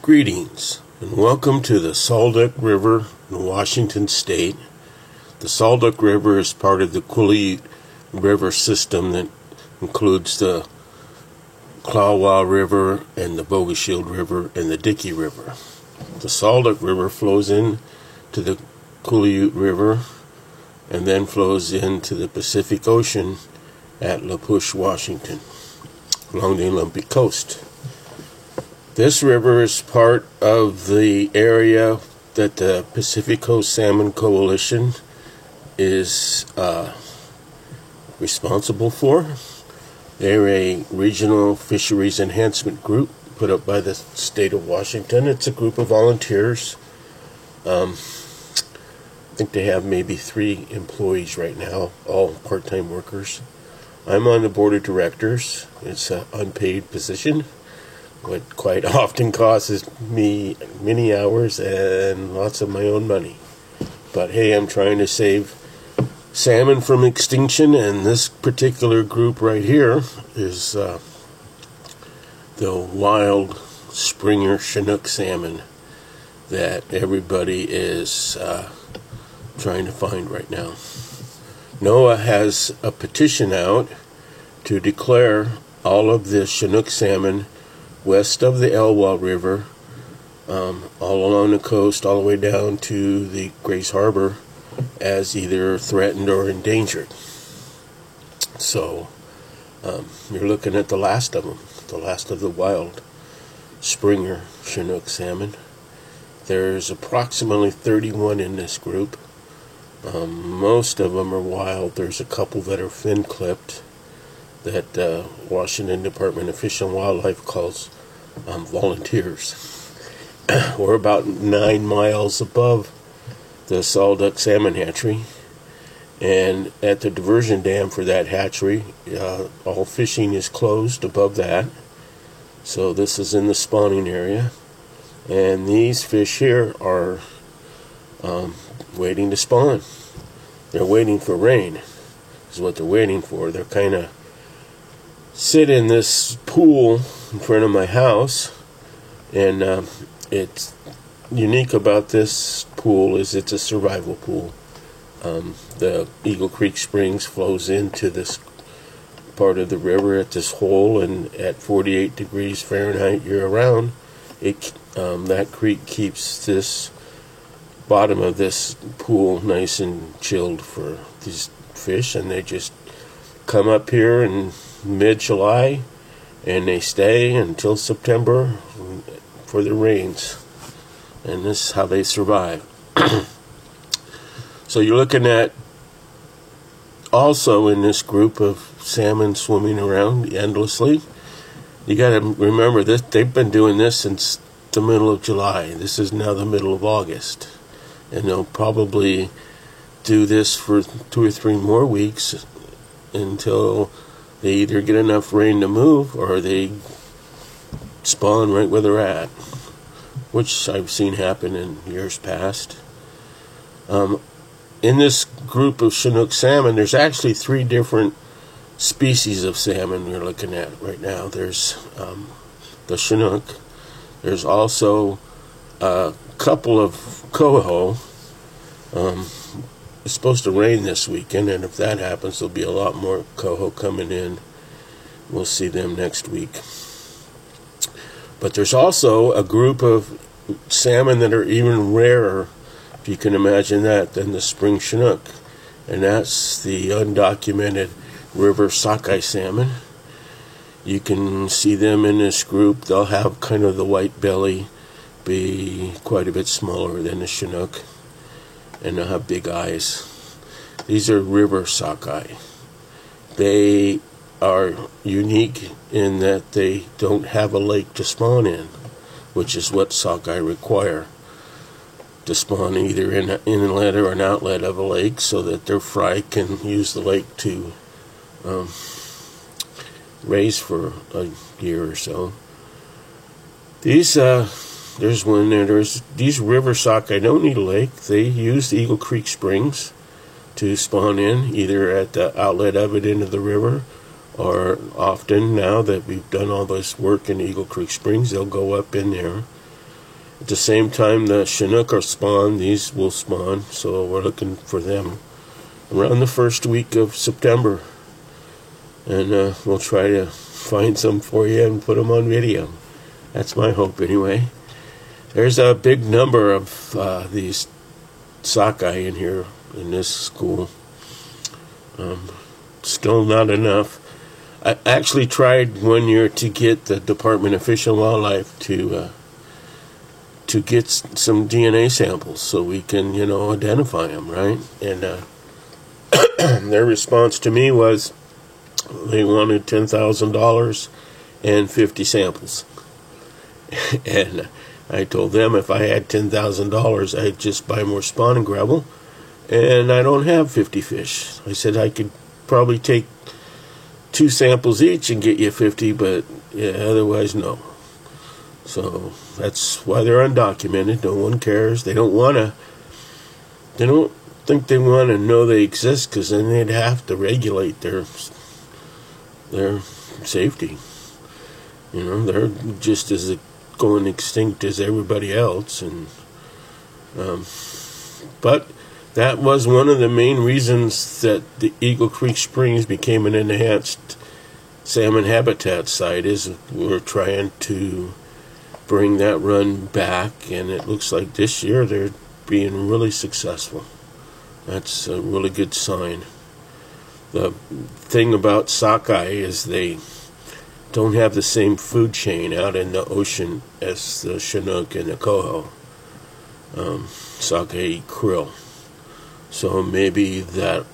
Greetings and welcome to the Salduc River in Washington State. The Salduc River is part of the Quileute River system that includes the Clawha River and the Bogoshield River and the Dickey River. The Salduc River flows into the Quileute River and then flows into the Pacific Ocean at La Push, Washington, along the Olympic coast. This river is part of the area that the Pacific Coast Salmon Coalition is responsible for. They're a regional fisheries enhancement group put up by the state of Washington. It's a group of volunteers. I think they have maybe 3 employees right now, all part-time workers. I'm on the board of directors. It's an unpaid position. What quite often costs me many hours and lots of my own money. But hey, I'm trying to save salmon from extinction, and this particular group right here is the wild Springer Chinook salmon that everybody is trying to find right now. NOAA has a petition out to declare all of the Chinook salmon west of the Elwha River, all along the coast, all the way down to the Grace Harbor, as either threatened or endangered. So, you're looking at the last of them, the last of the wild Springer Chinook salmon. There's approximately 31 in this group. Most of them are wild. There's a couple that are fin-clipped that Washington Department of Fish and Wildlife calls volunteers. We're about 9 miles above the Salduc Salmon Hatchery, and at the diversion dam for that hatchery, all fishing is closed above that. So this is in the spawning area, and these fish here are waiting to spawn. They're waiting for rain, is what they're waiting for. They're kind of sit in this pool in front of my house, and it's unique about this pool is it's a survival pool. The Eagle Creek Springs flows into this part of the river at this hole, and at 48 degrees Fahrenheit year-round, that creek keeps this bottom of this pool nice and chilled for these fish, and they just come up here and mid-July, and they stay until September for the rains, and this is how they survive. So you're looking at also in this group of salmon swimming around endlessly. You got to remember that they've been doing this since the middle of July. This is now the middle of August, and they'll probably do this for 2 or 3 more weeks until they either get enough rain to move or they spawn right where they're at, which I've seen happen in years past. In this group of Chinook salmon, there's actually 3 different species of salmon you're looking at right now. There's the Chinook. There's also a couple of coho. It's supposed to rain this weekend, and if that happens, there'll be a lot more coho coming in. We'll see them next week. But there's also a group of salmon that are even rarer, if you can imagine that, than the spring Chinook. And that's the undocumented river sockeye salmon. You can see them in this group. They'll have kind of the white belly, be quite a bit smaller than the Chinook, and they'll have big eyes. These are river sockeye. They are unique in that they don't have a lake to spawn in, which is what sockeye require, to spawn either in an inlet or an outlet of a lake so that their fry can use the lake to raise for a year or so. These There's one there. These river sockeye don't need a lake. They use the Eagle Creek Springs to spawn in, either at the outlet of it into the river, or often now that we've done all this work in Eagle Creek Springs, they'll go up in there At the same time the Chinook are spawned, these will spawn, so we're looking for them around the first week of September. And we'll try to find some for you and put them on video. That's my hope anyway. There's a big number of these sockeye in here in this school. Still not enough. I actually tried one year to get the Department of Fish and Wildlife to get some DNA samples so we can, identify them, right? And their response to me was they wanted $10,000 and 50 samples. And I told them if I had $10,000, I'd just buy more spawning gravel, and I don't have 50 fish. I said I could probably take 2 samples each and get you 50, but yeah, otherwise no. So that's why they're undocumented. No one cares. They don't think they want to know they exist, because then they'd have to regulate their safety. They're just as going extinct as everybody else, and but that was one of the main reasons that the Eagle Creek Springs became an enhanced salmon habitat site, is we're trying to bring that run back, and it looks like this year they're being really successful. That's a really good sign. The thing about sockeye is they don't have the same food chain out in the ocean as the Chinook and the coho. Sockeye eat krill, so maybe that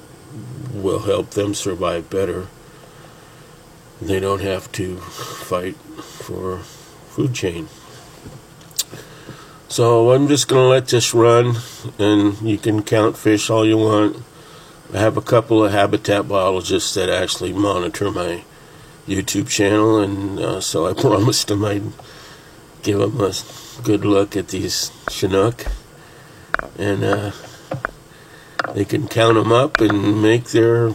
will help them survive better. They don't have to fight for food chain. So I'm just going to let this run, and you can count fish all you want. I have a couple of habitat biologists that actually monitor my YouTube channel, and so I promised them I'd give them a good look at these Chinook, and they can count them up and make their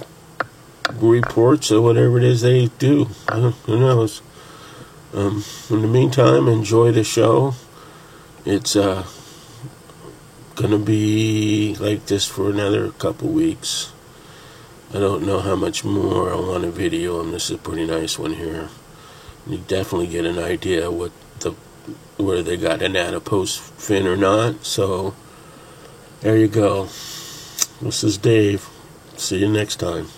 reports or whatever it is they do. Who knows? In the meantime, enjoy the show. It's gonna be like this for another couple weeks. I don't know how much more I want to video, and this is a pretty nice one here. You definitely get an idea whether they got an adipose fin or not. So there you go. This is Dave. See you next time.